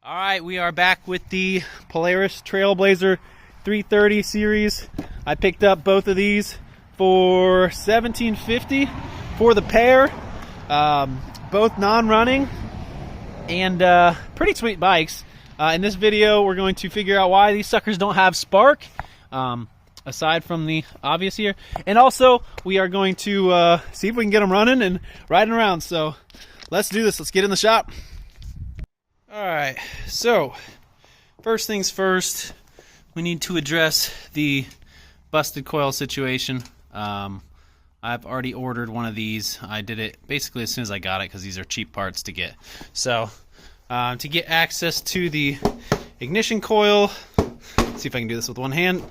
All right, we are back with the Polaris Trailblazer 330 series. I picked up both of these for $17.50 for the pair. Both non-running and pretty sweet bikes. In this video, we're going to figure out why these suckers don't have spark, aside from the obvious here. And also, we are going to see if we can get them running and riding around. So let's do this. Let's get in the shop. Alright, so first things first, we need to address the busted coil situation. I've already ordered one of these. I did it basically as soon as I got it because these are cheap parts to get. So to get access to the ignition coil, let's see if I can do this with one hand.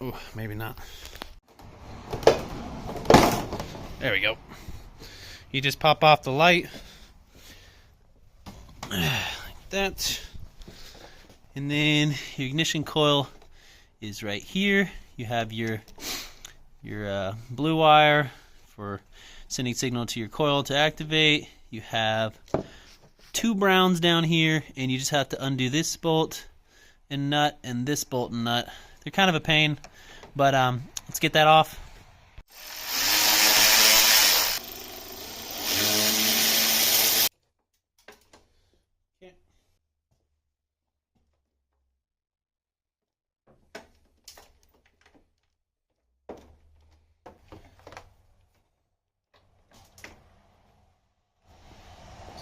Ooh, maybe not. There we go. You just pop off the light. Like that, and then your ignition coil is right here. You have your blue wire for sending signal to your coil to activate. You have two browns down here, and you just have to undo this bolt and nut and this bolt and nut. They're kind of a pain, but let's get that off.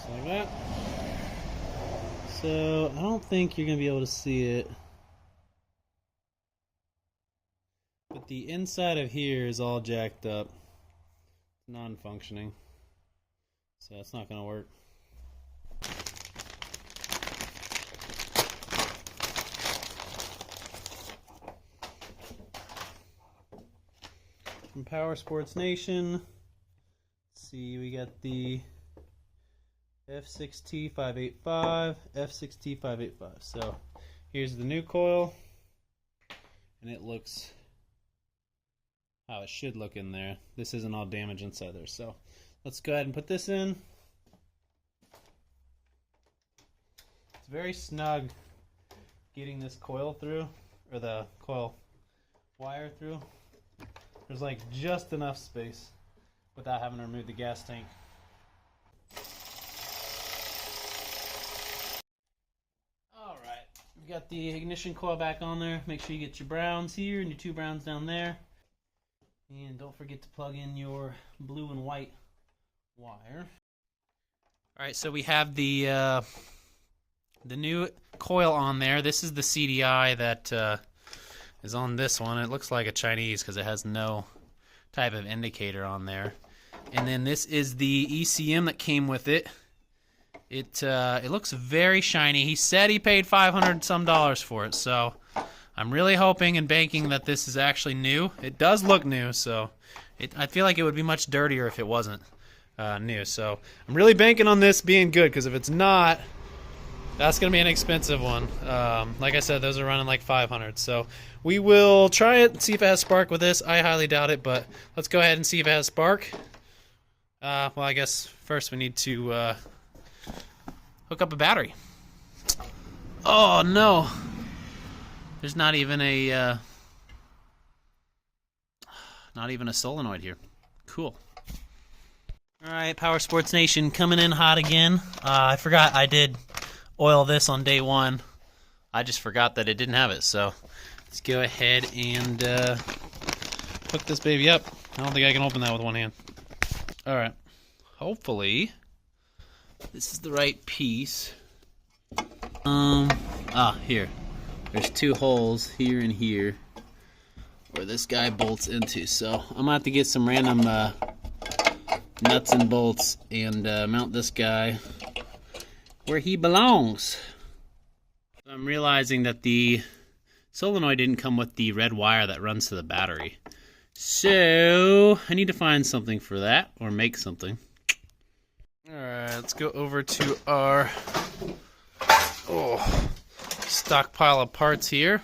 Like that. So I don't think you're gonna be able to see it, but the inside of here is all jacked up, non-functioning, so that's not gonna work. From Power Sports Nation, let's see, we got the F6T585, F6T585. So here's the new coil, and it looks how it should look in there. This isn't all damaged inside there. So let's go ahead and put this in. It's very snug getting this coil through, or the coil wire through. There's like just enough space without having to remove the gas tank. You got the ignition coil back on there. Make sure you get your browns here and your two browns down there. And don't forget to plug in your blue and white wire. Alright, so we have the new coil on there. This is the CDI that is on this one. It looks like a Chinese because it has no type of indicator on there. And then this is the ECM that came with it. It looks very shiny. He said he paid $500 some for it, so I'm really hoping and banking that this is actually new. It does look new, so I feel like it would be much dirtier if it wasn't new. So I'm really banking on this being good, because if it's not, that's going to be an expensive one. Like I said, those are running like $500. So we will try it and see if it has spark with this. I highly doubt it, but let's go ahead and see if it has spark. Well, I guess first we need to hook up a battery. Oh no! There's not even a solenoid here. Cool. All right, Power Sports Nation coming in hot again. I forgot I did oil this on day one. I just forgot that it didn't have it. So let's go ahead and hook this baby up. I don't think I can open that with one hand. All right. Hopefully this is the right piece. Here. There's two holes here and here where this guy bolts into. So I'm gonna have to get some random nuts and bolts and mount this guy where he belongs. So I'm realizing that the solenoid didn't come with the red wire that runs to the battery. So I need to find something for that, or make something. Alright, let's go over to our stockpile of parts here.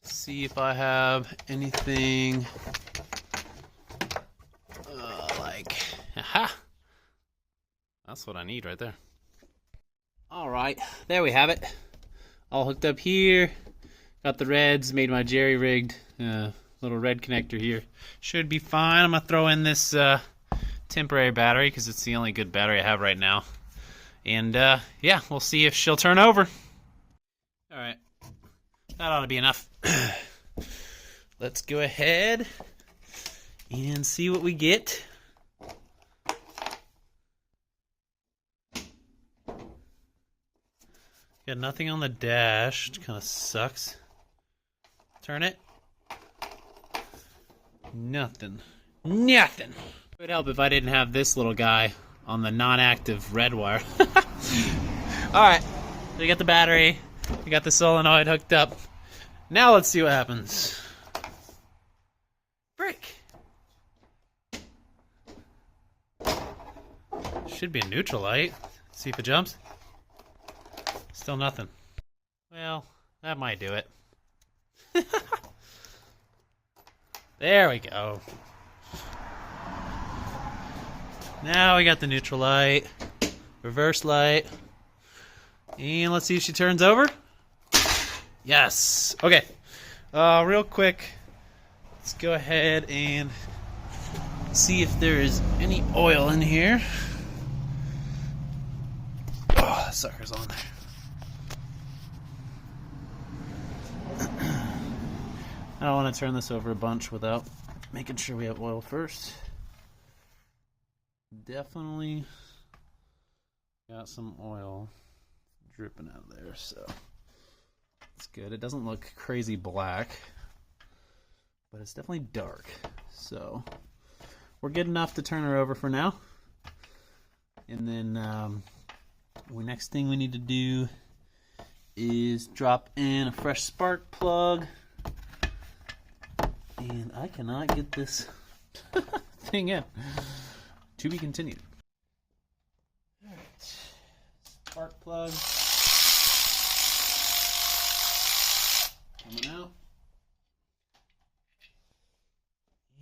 See if I have anything like, aha! That's what I need right there. Alright, there we have it. All hooked up here. Got the reds, made my jerry-rigged little red connector here. Should be fine. I'm going to throw in this temporary battery because it's the only good battery I have right now. And yeah, we'll see if she'll turn over. Alright, that ought to be enough. Let's go ahead and see what we get. Got nothing on the dash, which kind of sucks. Turn it. Nothing. Nothing. It would help if I didn't have this little guy on the non-active red wire. Alright, so we got the battery, we got the solenoid hooked up. Now let's see what happens. Break. Should be a neutral light. See if it jumps. Still nothing. Well, that might do it. There we go. Now we got the neutral light, reverse light, and let's see if she turns over. Yes. Okay. Real quick, let's go ahead and see if there is any oil in here. Oh, that sucker's on there. I don't want to turn this over a bunch without making sure we have oil first. Definitely got some oil dripping out of there, so it's good. It doesn't look crazy black, but it's definitely dark, so we're good enough to turn her over for now. And then the next thing we need to do is drop in a fresh spark plug. And I cannot get this thing in. To be continued. Alright. Spark plug. Coming out.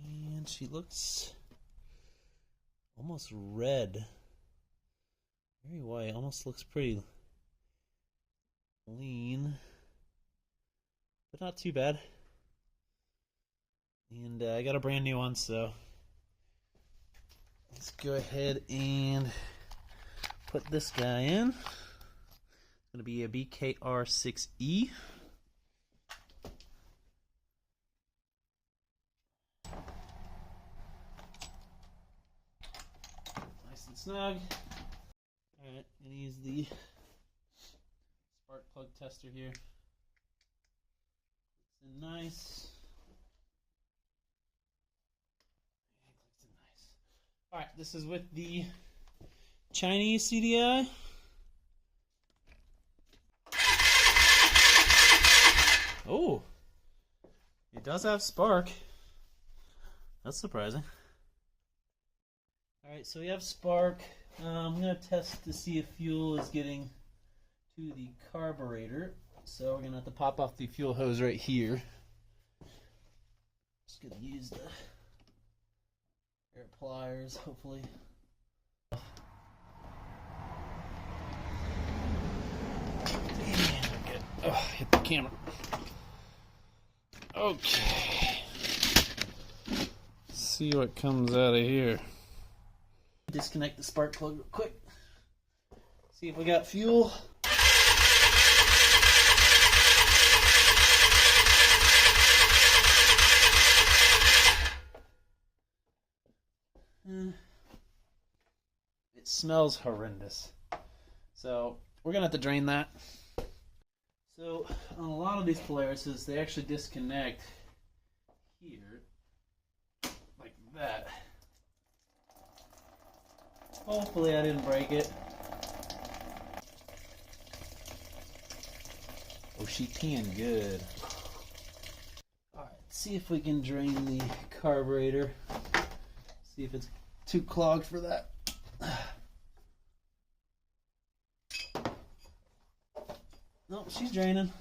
And she looks almost red. Very white. Almost looks pretty lean. But not too bad. And I got a brand new one, so let's go ahead and put this guy in. It's going to be a BKR6E. Nice and snug. Alright, I'm going to use the spark plug tester here. It's in nice. Alright, this is with the Chinese CDI. Oh, it does have spark. That's surprising. Alright, so we have spark. I'm going to test to see if fuel is getting to the carburetor. So we're going to have to pop off the fuel hose right here. Just going to use the air pliers, hopefully. Good. Oh, hit the camera. Okay. Let's see what comes out of here. Disconnect the spark plug real quick. See if we got fuel. It smells horrendous. So we're gonna have to drain that. So on a lot of these Polarises, they actually disconnect here, like that. Hopefully I didn't break it. Oh, she peeing good. Alright, see if we can drain the carburetor. See if it's too clogged for that. Nope, she's draining.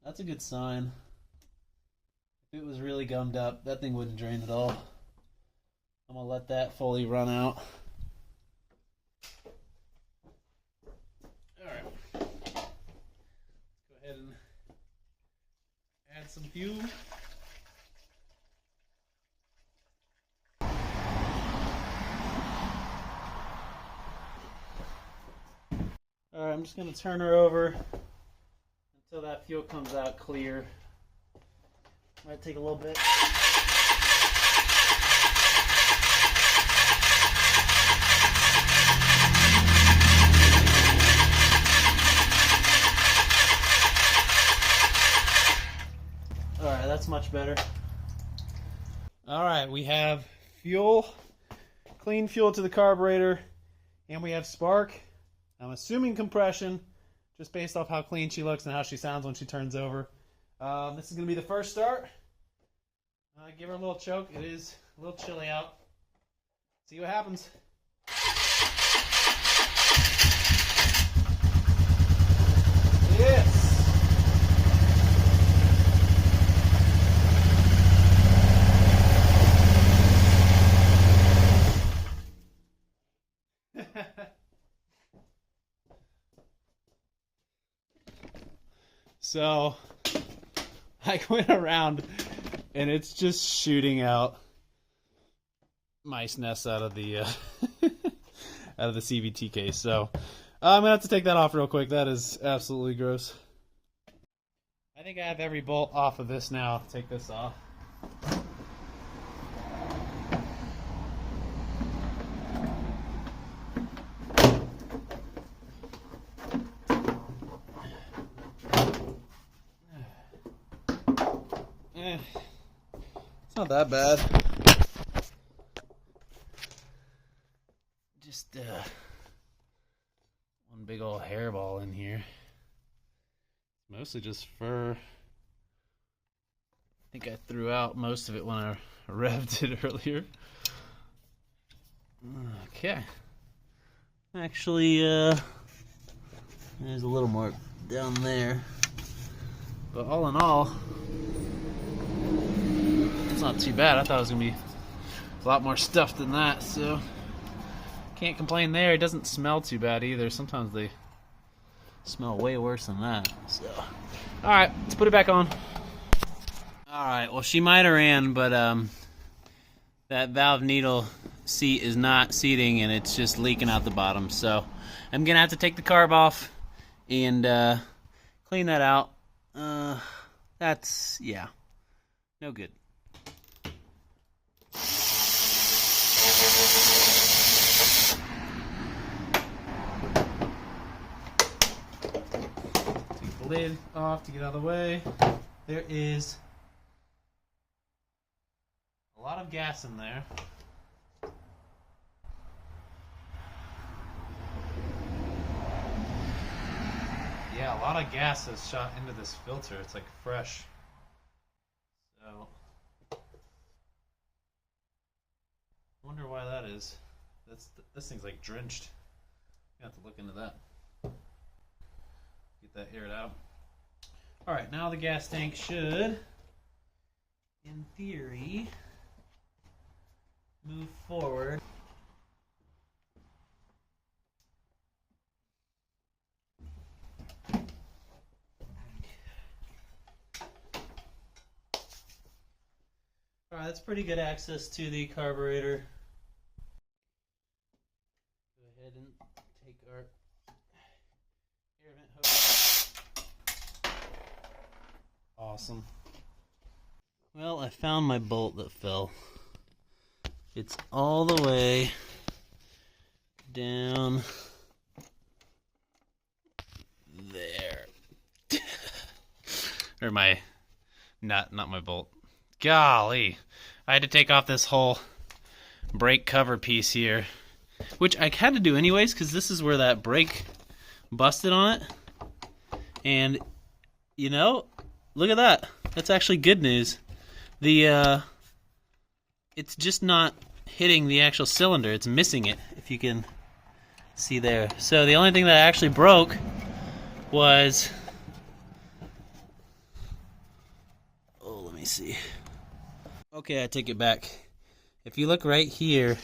That's a good sign. If it was really gummed up, that thing wouldn't drain at all. I'm gonna let that fully run out. Alright. some fuel. Alright, I'm just going to turn her over until that fuel comes out clear. Might take a little bit. Alright, that's much better. Alright, we have fuel, clean fuel to the carburetor, and we have spark. I'm assuming compression, just based off how clean she looks and how she sounds when she turns over. This is going to be the first start. Give her a little choke. It is a little chilly out. See what happens. Yes! So, I went around, and it's just shooting out mice nests out of the out of the CVT case. So, I'm gonna have to take that off real quick. That is absolutely gross. I think I have every bolt off of this now. Take this off. It's not that bad. Just one big old hairball in here. Mostly just fur. I think I threw out most of it when I revved it earlier. Okay. Actually, there's a little more down there. But all in all, it's not too bad. I thought it was going to be a lot more stuff than that, so can't complain there. It doesn't smell too bad either. Sometimes they smell way worse than that. So, alright, let's put it back on. Alright, well, she might have ran, but that valve needle seat is not seating, and it's just leaking out the bottom. So I'm going to have to take the carb off and clean that out. That's, yeah, no good. Take the lid off to get out of the way. There is a lot of gas in there. Yeah, a lot of gas has shot into this filter. It's like fresh. So, I wonder why that is. This thing's like drenched. You have to look into that. Get that aired out. Alright, now the gas tank should, in theory, move forward. Alright, that's pretty good access to the carburetor. Go ahead and take our air vent hose. Awesome. Well, I found my bolt that fell. It's all the way down there. Or my, not my bolt. Golly, I had to take off this whole brake cover piece here, which I had to do anyways because this is where that brake busted on it. And, you know, look at that. That's actually good news. It's just not hitting the actual cylinder. It's missing it, if you can see there. So the only thing that actually broke was... Oh, let me see. Okay, I take it back. If you look right here,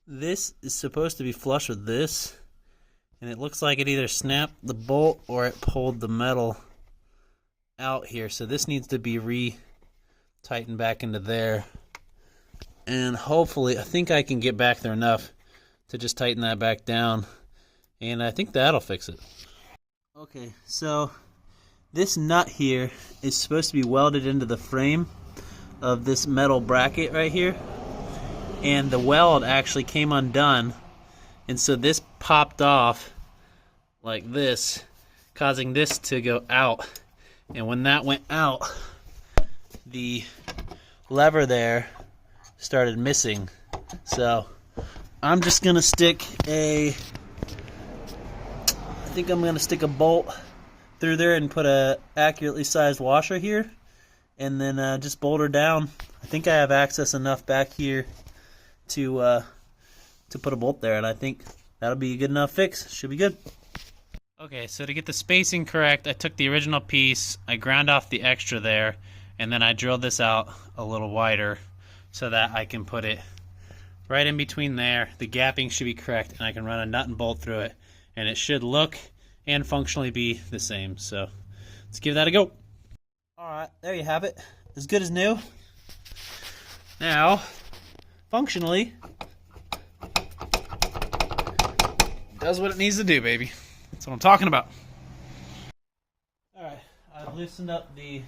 this is supposed to be flush with this, and it looks like it either snapped the bolt or it pulled the metal out here, so this needs to be re-tightened back into there. And hopefully, I think I can get back there enough to just tighten that back down. And I think that'll fix it. Okay, so this nut here is supposed to be welded into the frame of this metal bracket right here. And the weld actually came undone. And so this popped off like this, causing this to go out. And when that went out, the lever there started missing. So I'm just gonna stick I think I'm gonna stick a bolt through there and put a accurately sized washer here, and then just bolt her down. I think I have access enough back here to put a bolt there, and I think that'll be a good enough fix. Should be good. Okay, so to get the spacing correct, I took the original piece, I ground off the extra there, and then I drilled this out a little wider so that I can put it right in between there. The gapping should be correct, and I can run a nut and bolt through it, and it should look and functionally be the same. So let's give that a go. Alright, there you have it. As good as new. Now, functionally, does what it needs to do, baby. That's what I'm talking about. Alright, I've loosened up the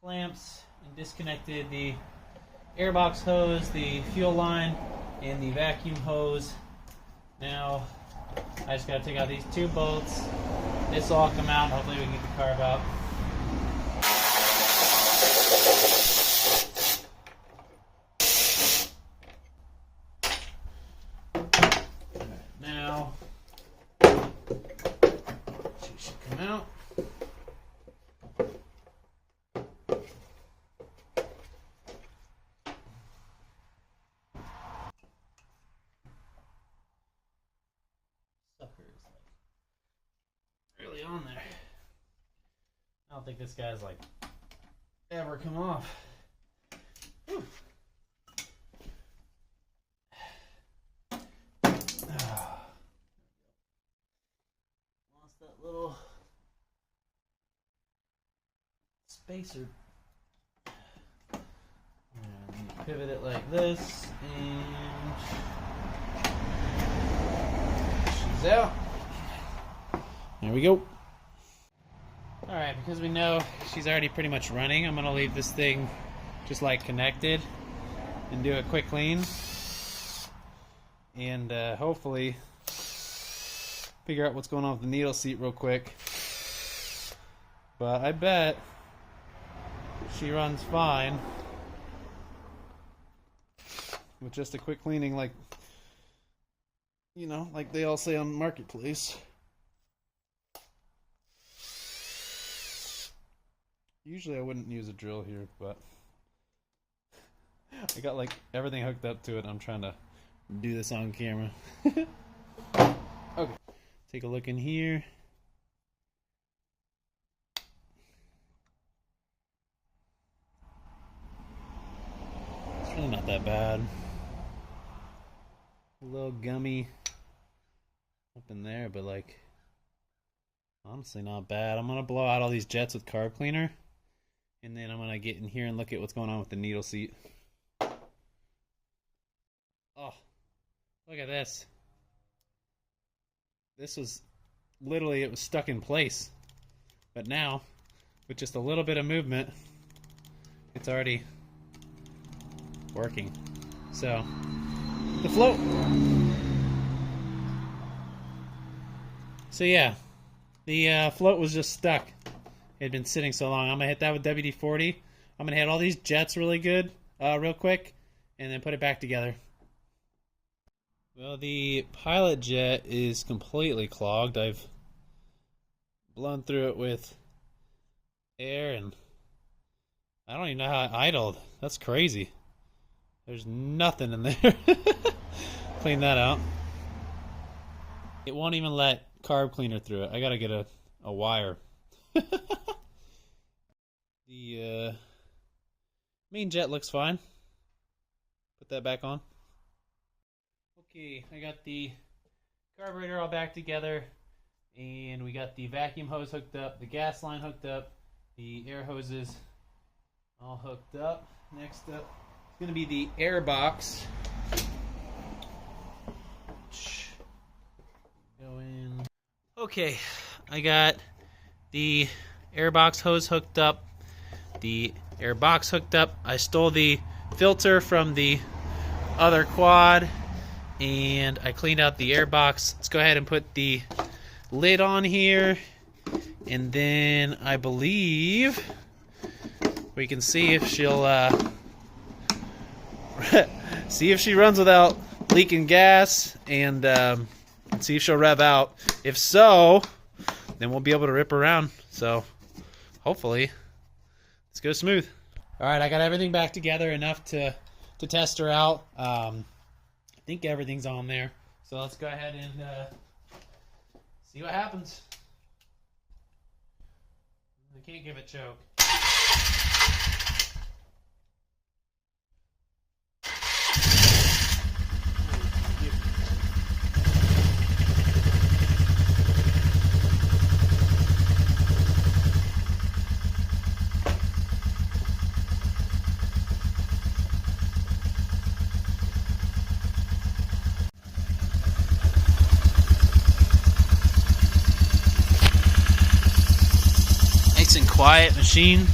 clamps and disconnected the airbox hose, the fuel line, and the vacuum hose. Now, I just gotta take out these two bolts. This will all come out, and hopefully we can get the carb out. Now, she should come out. Suckers, like, really on there. I don't think this guy's like ever come off. Whew. Lost that little spacer. And pivot it like this, and she's out. There we go. Alright, because we know she's already pretty much running, I'm going to leave this thing just like connected and do a quick clean. And hopefully figure out what's going on with the needle seat real quick. But I bet she runs fine with just a quick cleaning, like, you know, like they all say on Marketplace. Usually I wouldn't use a drill here, but I got like everything hooked up to it. I'm trying to do this on camera. Okay, take a look in here. It's really not that bad. A little gummy up in there, but like honestly not bad. I'm gonna blow out all these jets with carb cleaner, and then I'm gonna get in here and look at what's going on with the needle seat. Oh, look at this. This was literally, it was stuck in place. But now, with just a little bit of movement, it's already working. So, the float. So yeah, the float was just stuck. It had been sitting so long. I'm going to hit that with WD-40. I'm going to hit all these jets really good, real quick, and then put it back together. Well, the pilot jet is completely clogged. I've blown through it with air, and I don't even know how I idled. That's crazy. There's nothing in there. Clean that out. It won't even let carb cleaner through it. I gotta get a wire. The main jet looks fine. Put that back on. Okay, I got the carburetor all back together, and we got the vacuum hose hooked up, the gas line hooked up, The air hoses all hooked up. Next up is going to be the air box. Go in. Okay, I got the air box hose hooked up. The air box hooked up. I stole the filter from the other quad and I cleaned out the air box. Let's go ahead and put the lid on here, and then I believe we can see if she'll see if she runs without leaking gas, and see if she'll rev out. If so, then we'll be able to rip around. So hopefully let's go smooth. All right, I got everything back together enough to test her out. I think everything's on there. So let's go ahead and see what happens. I can't give it choke. Nice and quiet machine.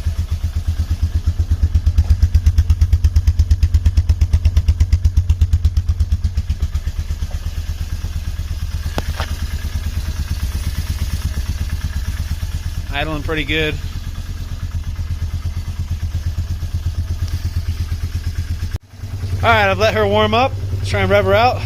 Idling pretty good. Alright, I've let her warm up. Let's try and rev her out.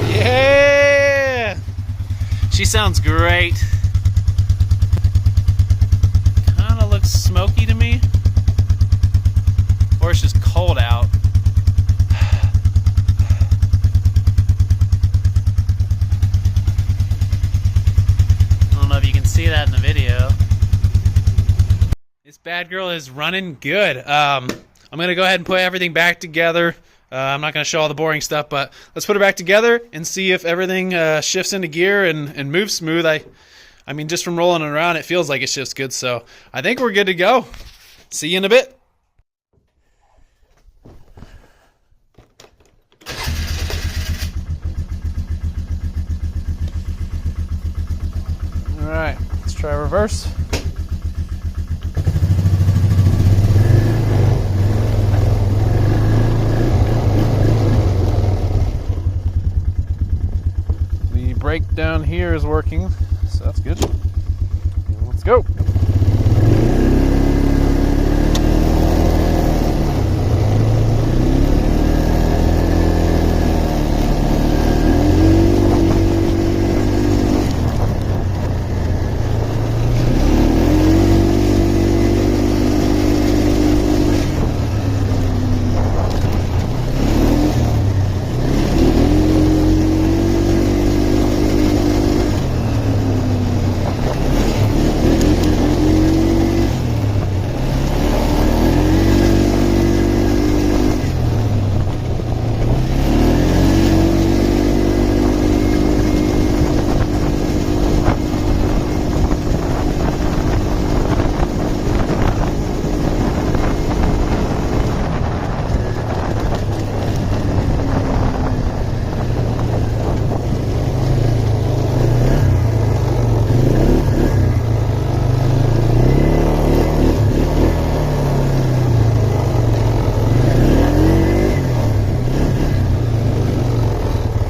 Yeah! She sounds great. Kinda looks smoky to me. Or it's just cold out. I don't know if you can see that in the video. This bad girl is running good. I'm gonna go ahead and put everything back together. I'm not gonna show all the boring stuff, but let's put it back together and see if everything shifts into gear and moves smooth. I mean, just from rolling it around, it feels like it shifts good. So I think we're good to go. See you in a bit. Alright, let's try reverse. The brake down here is working, so that's good. Let's go.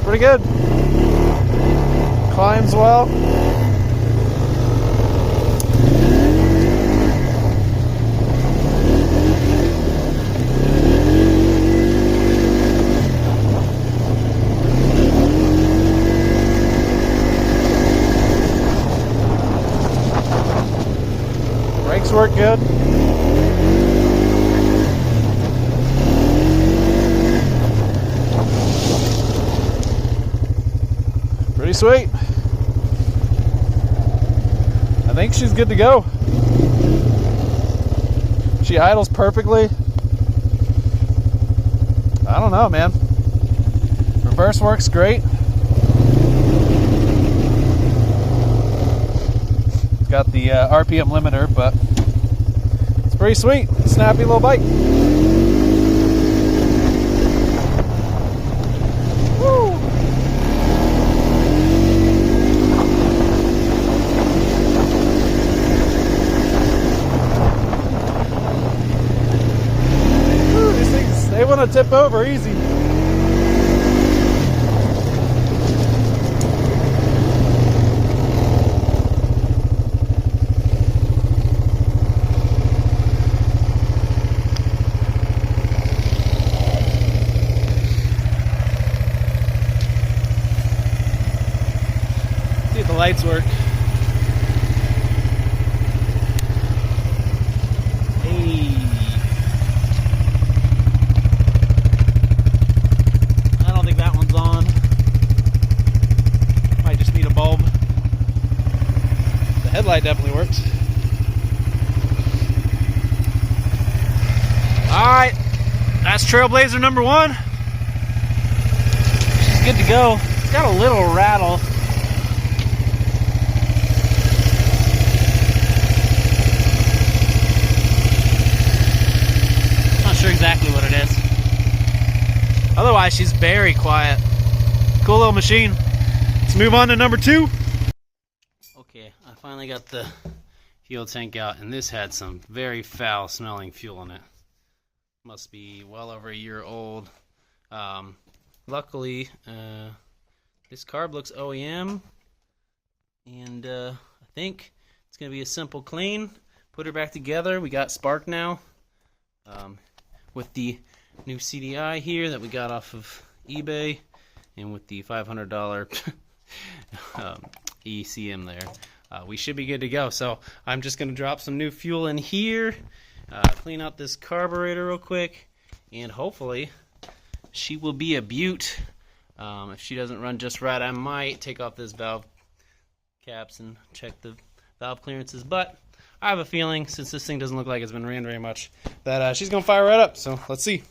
Pretty good. Climbs well. Brakes work good. Pretty sweet. I think she's good to go. She idles perfectly. I don't know, man. Reverse works great. It's got the RPM limiter, but it's pretty sweet. Snappy little bike. Woo! Woo, these things, they want to tip over easy. See if the lights work. Hey. I don't think that one's on. Might just need a bulb. The headlight definitely works. Alright, that's Trailblazer number 1. She's good to go. It's got a little rattle. Not sure exactly what it is. Otherwise, she's very quiet. Cool little machine. Let's move on to number 2. Okay, I finally got the fuel tank out, and this had some very foul smelling fuel in it. Must be well over a year old. Luckily, this carb looks OEM, and I think it's going to be a simple clean. Put her back together. We got spark now, with the new CDI here that we got off of eBay, and with the $500 ECM there. We should be good to go. So I'm just going to drop some new fuel in here, clean out this carburetor real quick, and hopefully she will be a beaut. If she doesn't run just right, I might take off this valve caps and check the valve clearances, but I have a feeling, since this thing doesn't look like it's been ran very much, that she's going to fire right up. So let's see.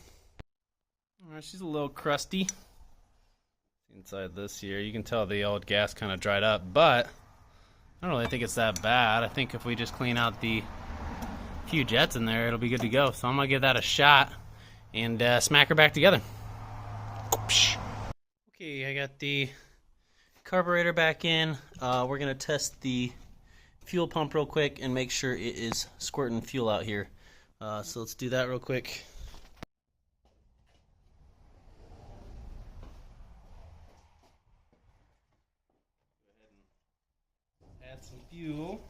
Alright, she's a little crusty inside this here. You can tell the old gas kind of dried up, but I don't really think it's that bad. I think if we just clean out the few jets in there, it'll be good to go. So I'm going to give that a shot and smack her back together. Okay, I got the carburetor back in. We're going to test the fuel pump real quick and make sure it is squirting fuel out here. So let's do that real quick. Go ahead and add some fuel.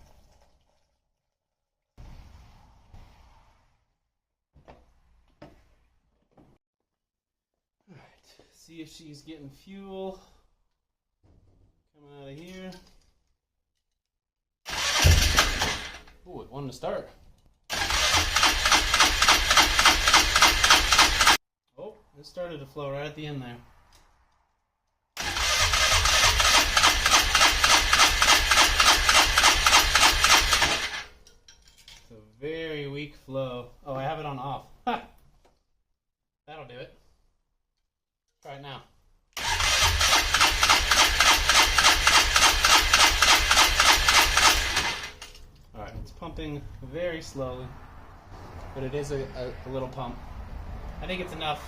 See if she's getting fuel coming out of here. Oh, it wanted to start. Oh, it started to flow right at the end there. It's a very weak flow. Oh, I have it on off. Ha! That'll do it. Try it now. Alright, it's pumping very slowly, but it is a little pump. I think it's enough.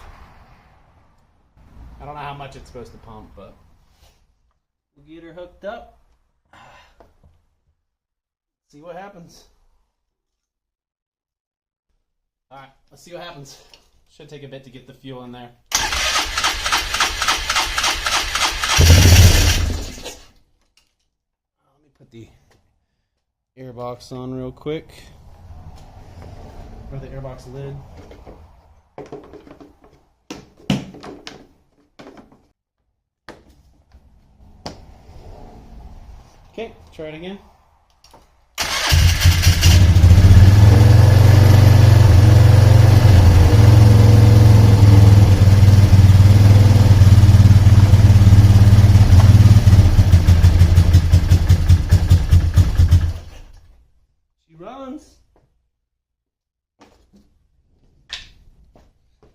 I don't know how much it's supposed to pump, but we'll get her hooked up. See what happens. Alright, let's see what happens. Should take a bit to get the fuel in there. Put the airbox on real quick, or the airbox lid. Okay, try it again. Runs.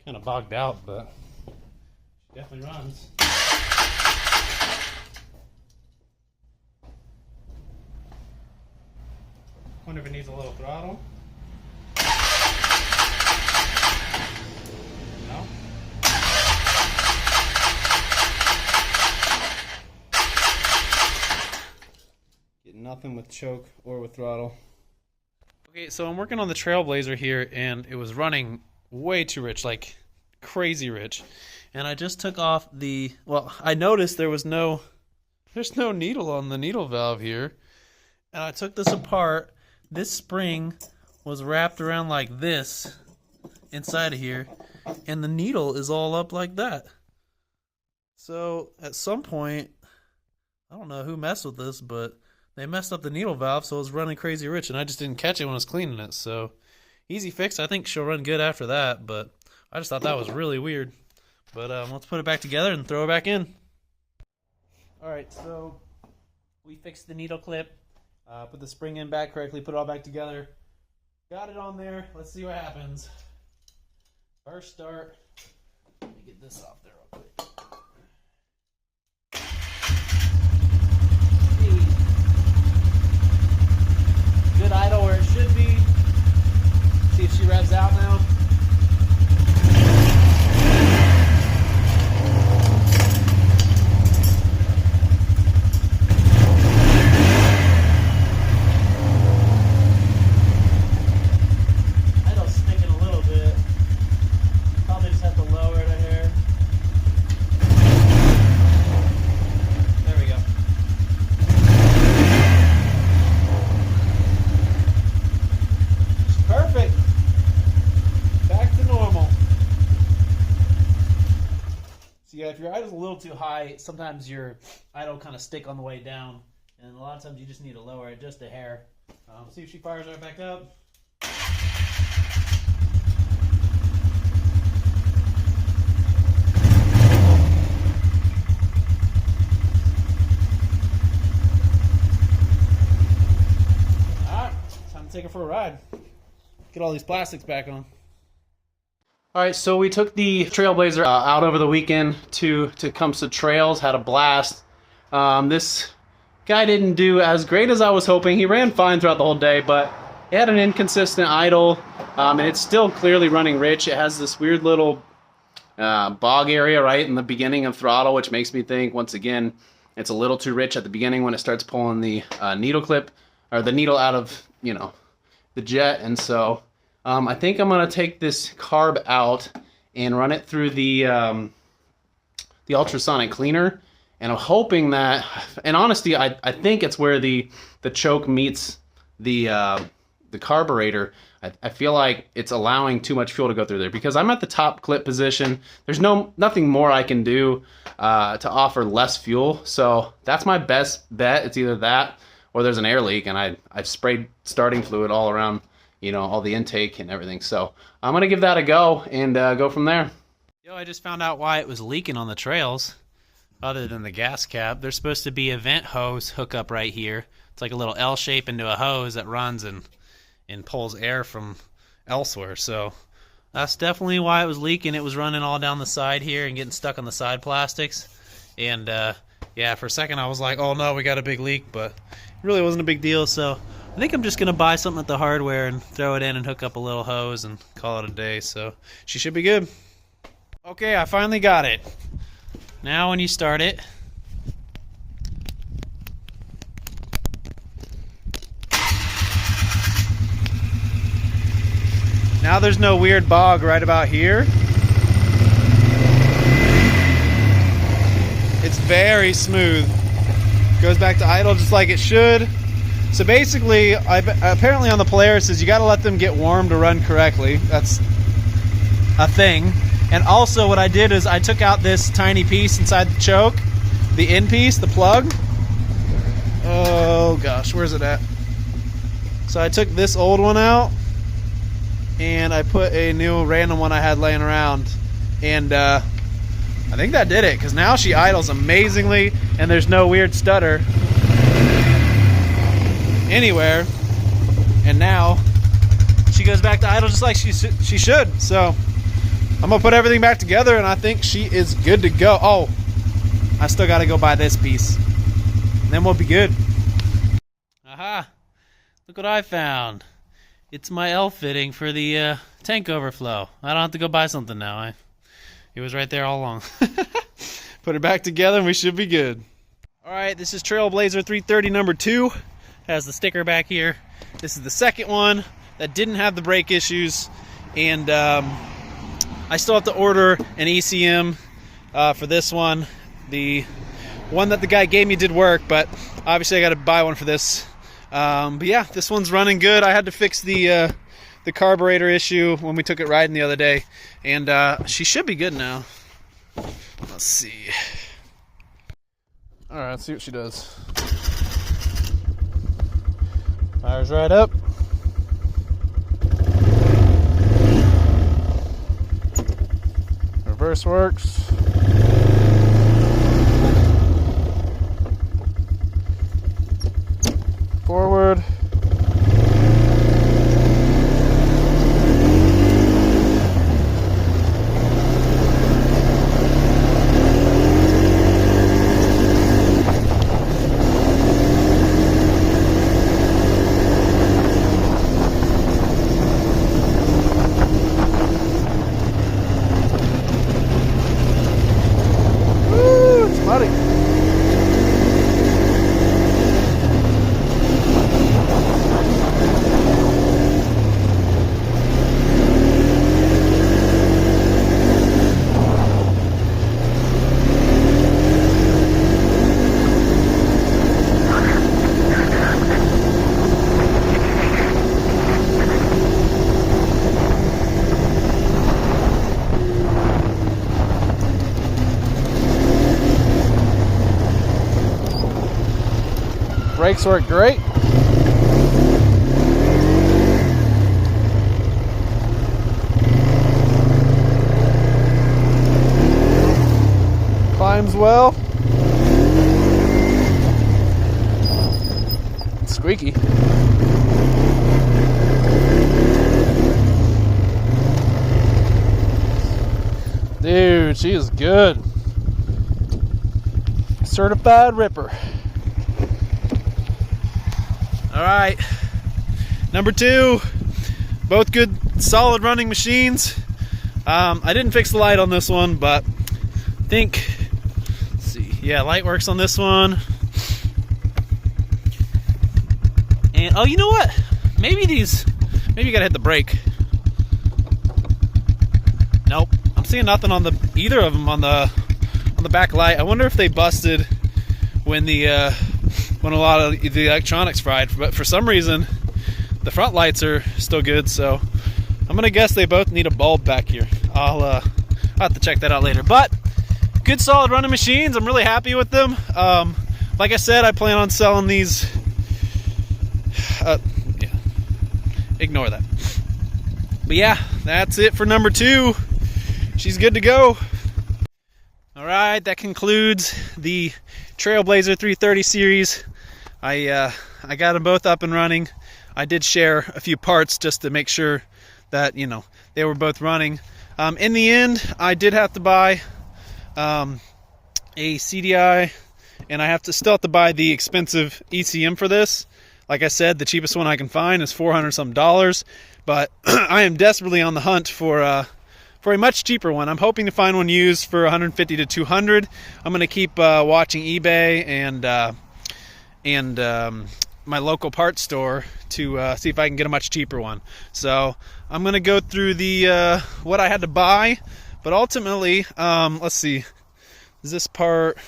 Kind of bogged out, but Definitely runs. Wonder if it needs a little throttle. No? Getting nothing with choke or with throttle. Okay, so I'm working on the Trailblazer here, and it was running way too rich, like crazy rich. And I just took off the, well, I noticed there's no needle on the needle valve here. And I took this apart. This spring was wrapped around like this inside of here, and the needle is all up like that. So at some point, I don't know who messed with this, but they messed up the needle valve, so it was running crazy rich, and I just didn't catch it when I was cleaning it. So easy fix. I think she'll run good after that, but I just thought that was really weird. But let's put it back together and throw it back in. All right, so we fixed the needle clip. Put the spring in back correctly, put it all back together. Got it on there. Let's see what happens. First start. Let me get this off there real quick. Good idle where it should be. See if she revs out now. Yeah, if your idle's a little too high, sometimes your idle kind of stick on the way down, and a lot of times you just need to lower it just a hair. See if she fires right back up. Alright, time to take her for a ride. Get all these plastics back on. Alright, so we took the Trailblazer out over the weekend to Tecumseh Trails, had a blast. This guy didn't do as great as I was hoping. He ran fine throughout the whole day, but it had an inconsistent idle, and it's still clearly running rich. It has this weird little bog area right in the beginning of throttle, which makes me think, once again, it's a little too rich at the beginning when it starts pulling the needle clip, or the needle out of, you know, the jet, and so I think I'm going to take this carb out and run it through the ultrasonic cleaner, and I'm hoping that, in honesty, I think it's where the choke meets the carburetor. I feel like it's allowing too much fuel to go through there because I'm at the top clip position. There's nothing more I can do to offer less fuel, so that's my best bet. It's either that or there's an air leak, and I've sprayed starting fluid all around, you know, all the intake and everything. So I'm going to give that a go and go from there. Yo, I just found out why it was leaking on the trails other than the gas cap. There's supposed to be a vent hose hookup right here. It's like a little L shape into a hose that runs and pulls air from elsewhere. So that's definitely why it was leaking. It was running all down the side here and getting stuck on the side plastics. And yeah, for a second I was like, oh no, we got a big leak, but it really wasn't a big deal. So I think I'm just going to buy something at the hardware and throw it in and hook up a little hose and call it a day. So she should be good. Okay, I finally got it. Now when you start it, now there's no weird bog right about here. It's very smooth. Goes back to idle just like it should. So basically, apparently on the Polaris, you got to let them get warm to run correctly. That's a thing. And also what I did is I took out this tiny piece inside the choke, the end piece, the plug. Oh gosh, where's it at? So I took this old one out, and I put a new random one I had laying around. And I think that did it, because now she idles amazingly, and there's no weird stutter anywhere, and now she goes back to idle just like she should. So I'm gonna put everything back together, and I think she is good to go. Oh, I still gotta go buy this piece, and then we'll be good. Aha! Look what I found. It's my L fitting for the tank overflow. I don't have to go buy something now. It was right there all along. Put it back together and we should be good. All right, this is Trailblazer 330 number 2. Has the sticker back here. This is the second one that didn't have the brake issues, and I still have to order an ECM for this one. The one that the guy gave me did work, but obviously I got to buy one for this. But yeah, this one's running good. I had to fix the carburetor issue when we took it riding the other day, and she should be good now. Let's see. All right, let's see what she does. Fires right up. Reverse works. Forward. Woo, it's muddy. Brakes work great. Climbs well. Squeaky. Dude, she is good. Certified ripper. All right, number 2, both good, solid running machines. I didn't fix the light on this one, but I think, let's see, yeah, light works on this one. And oh, you know what? Maybe you gotta hit the brake. Nope, I'm seeing nothing on either of them on the back light. I wonder if they busted when a lot of the electronics fried, but for some reason the front lights are still good, so I'm gonna guess they both need a bulb back here. I'll have to check that out later. But good solid running machines. I'm really happy with them. Like I said, I plan on selling these. Yeah, ignore that. But yeah, that's it for number 2. She's good to go. All right, that concludes the Trailblazer 330 series. I got them both up and running. I did share a few parts just to make sure that, you know, they were both running. In the end, I did have to buy a CDI, and I still have to buy the expensive ECM for this. Like I said, the cheapest one I can find is $400 some, but I am desperately on the hunt for a much cheaper one. I'm hoping to find one used for $150 to $200. I'm going to keep watching eBay and my local parts store to see if I can get a much cheaper one. So I'm going to go through the what I had to buy, but ultimately, let's see. This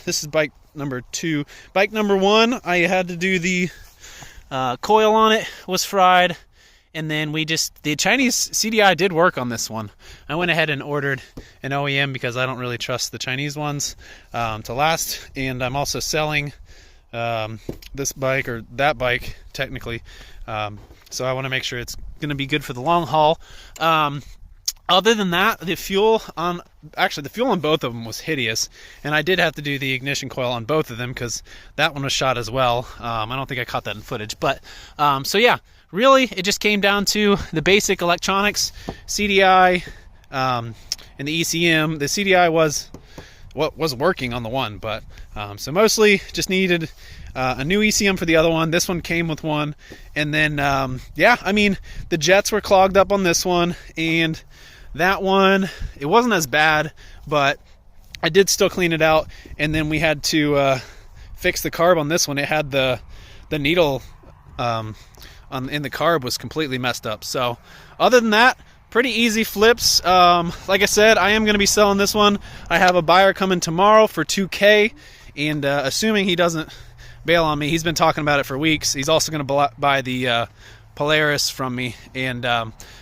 is bike number 2. Bike number 1, I had to do the coil on it, was fried. And then the Chinese CDI did work on this one. I went ahead and ordered an OEM because I don't really trust the Chinese ones to last. And I'm also selling this bike, or that bike technically. So I want to make sure it's going to be good for the long haul. Other than that, the fuel on both of them was hideous. And I did have to do the ignition coil on both of them because that one was shot as well. I don't think I caught that in footage. But so yeah. Really, it just came down to the basic electronics, CDI, and the ECM. The CDI was working on the one, but so mostly just needed a new ECM for the other one. This one came with one, and then yeah, I mean, the jets were clogged up on this one, and that one, it wasn't as bad, but I did still clean it out. And then we had to fix the carb on this one. It had the needle in the carb was completely messed up. So other than that, pretty easy flips. Like I said, I am going to be selling this one. I have a buyer coming tomorrow for $2K, and assuming he doesn't bail on me, he's been talking about it for weeks. He's also going to buy the Polaris from me, and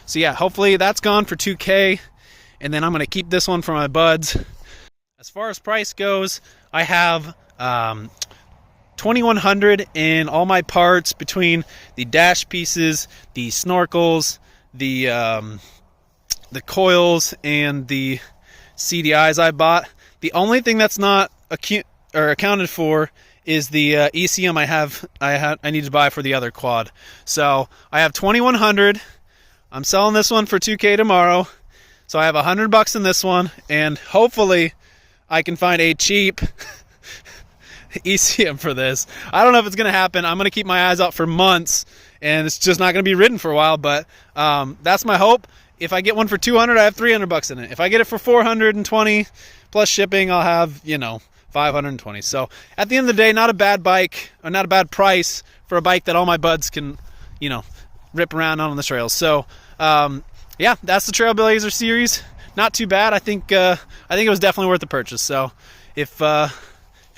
so yeah, hopefully that's gone for $2K, and then I'm going to keep this one for my buds. As far as price goes, I have $2,100 in all my parts between the dash pieces, the snorkels, the coils, and the CDIs I bought. The only thing that's not accounted for is the ECM I need to buy for the other quad. So I have $2,100. I'm selling this one for $2K tomorrow. So I have $100 in this one, and hopefully I can find a cheap ECM for this. I don't know if it's going to happen. I'm going to keep my eyes out for months, and it's just not going to be ridden for a while, but that's my hope. If I get one for $200, I have $300 in it. If I get it for $420 plus shipping, I'll have, you know, $520. So at the end of the day, not a bad bike, or not a bad price for a bike that all my buds can, you know, rip around on the trails. So yeah, that's the Trailblazer series. Not too bad. I think it was definitely worth the purchase. So if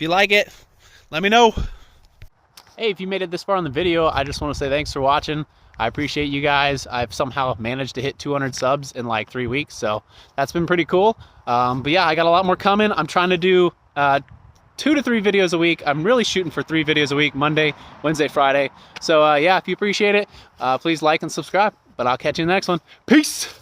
you like it, let me know. Hey, if you made it this far in the video, I just want to say thanks for watching. I appreciate you guys. I've somehow managed to hit 200 subs in like 3 weeks, so that's been pretty cool. But yeah, I got a lot more coming. I'm trying to do 2 to 3 videos a week. I'm really shooting for 3 videos a week, Monday, Wednesday, Friday. So yeah, if you appreciate it, please like and subscribe. But I'll catch you in the next one. Peace!